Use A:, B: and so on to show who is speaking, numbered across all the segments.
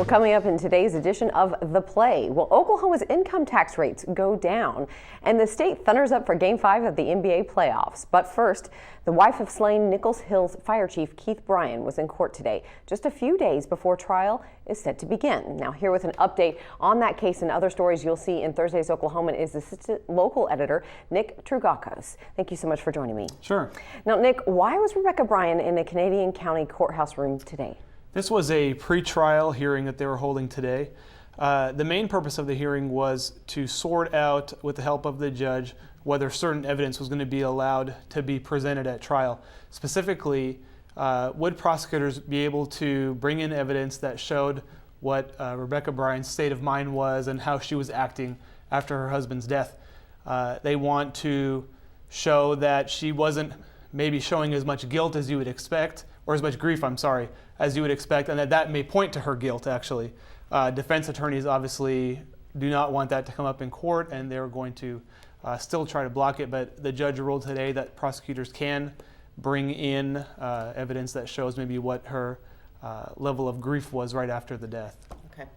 A: coming up in today's edition of The Play, will Oklahoma's income tax rates go down? And the state thunders up for Game 5 of the NBA playoffs. But first, the wife of slain Nichols Hills Fire Chief Keith Bryan was in court today, just a few days before trial is set to begin. Now, here with an update on that case and other stories you'll see in Thursday's Oklahoman is assistant local editor Nick Trugakos. Thank you so much for joining me.
B: Sure.
A: Now, Nick, why was Rebecca Bryan in a Canadian County courthouse room today?
B: This was a pre-trial hearing that they were holding today. The main purpose of the hearing was to sort out, with the help of the judge, whether certain evidence was going to be allowed to be presented at trial. Specifically, would prosecutors be able to bring in evidence that showed what Rebecca Bryan's state of mind was and how she was acting after her husband's death. They want to show that she wasn't maybe showing as much guilt as you would expect, or as much grief, as you would expect, and that may point to her guilt, actually. Defense attorneys obviously do not want that to come up in court, and they're going to still try to block it, but the judge ruled today that prosecutors can bring in evidence that shows maybe what her level of grief was right after the death.
A: Okay.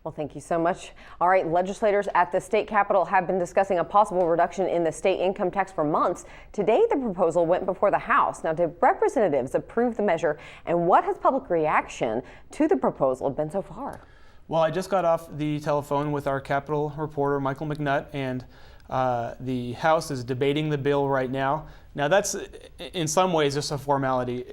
A: Well, thank you so much. All right, legislators at the state capitol have been discussing a possible reduction in the state income tax for months. Today, the proposal went before the House. Now, did representatives approve the measure, and what has public reaction to the proposal been so far?
B: Well, I just got off the telephone with our Capitol reporter, Michael McNutt, and the House is debating the bill right now. Now, that's in some ways just a formality.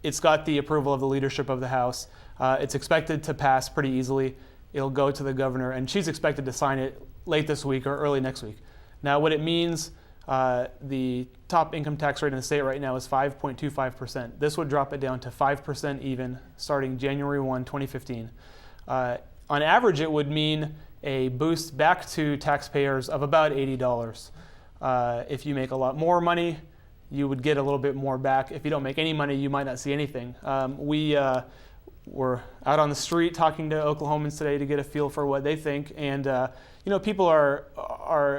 B: It's got the approval of the leadership of the House. It's expected to pass pretty easily. It'll go to the governor, and she's expected to sign it late this week or early next week. Now, what it means, the top income tax rate in the state right now is 5.25%. This would drop it down to 5% even starting January 1, 2015. On average, it would mean a boost back to taxpayers of about $80. If you make a lot more money, you would get a little bit more back. If you don't make any money, you might not see anything. We're out on the street talking to Oklahomans today to get a feel for what they think, and people are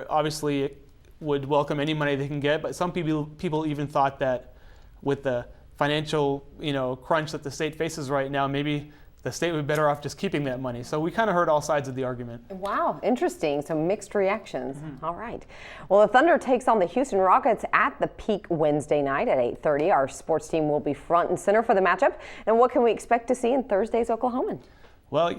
B: obviously would welcome any money they can get, but some people even thought that with the financial crunch that the state faces right now, maybe the state would be better off just keeping that money. So we kind of heard all sides of the argument.
A: Wow, interesting. So mixed reactions. Mm-hmm. All right. Well, the Thunder takes on the Houston Rockets at the Peak Wednesday night at 8:30. Our sports team will be front and center for the matchup. And what can we expect to see in Thursday's Oklahoman?
B: Well,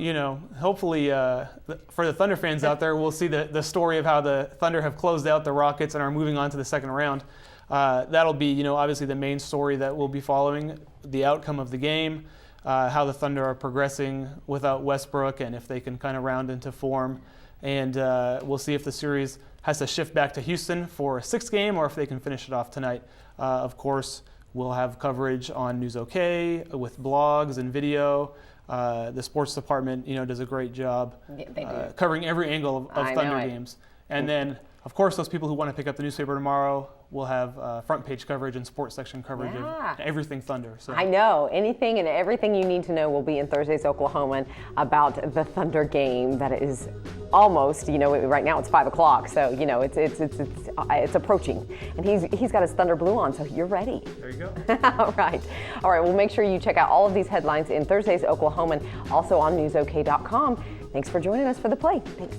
B: hopefully for the Thunder fans out there, we'll see the story of how the Thunder have closed out the Rockets and are moving on to the second round. That'll be, obviously the main story that we'll be following, the outcome of the game. How the Thunder are progressing without Westbrook and if they can kind of round into form. And we'll see if the series has to shift back to Houston for a sixth game or if they can finish it off tonight. Of course, we'll have coverage on News OK with blogs and video. The sports department, does a great job covering every angle of Thunder games. And then, of course, those people who want to pick up the newspaper tomorrow will have front page coverage and sports section coverage of everything Thunder. So
A: I know anything and everything you need to know will be in Thursday's Oklahoman about the Thunder game that is almost, right now it's 5 o'clock, so it's approaching, and he's got his Thunder blue on, so you're ready.
B: There you go.
A: All right. Well, make sure you check out all of these headlines in Thursday's Oklahoman, also on newsok.com. Thanks for joining us for The Play. Thanks.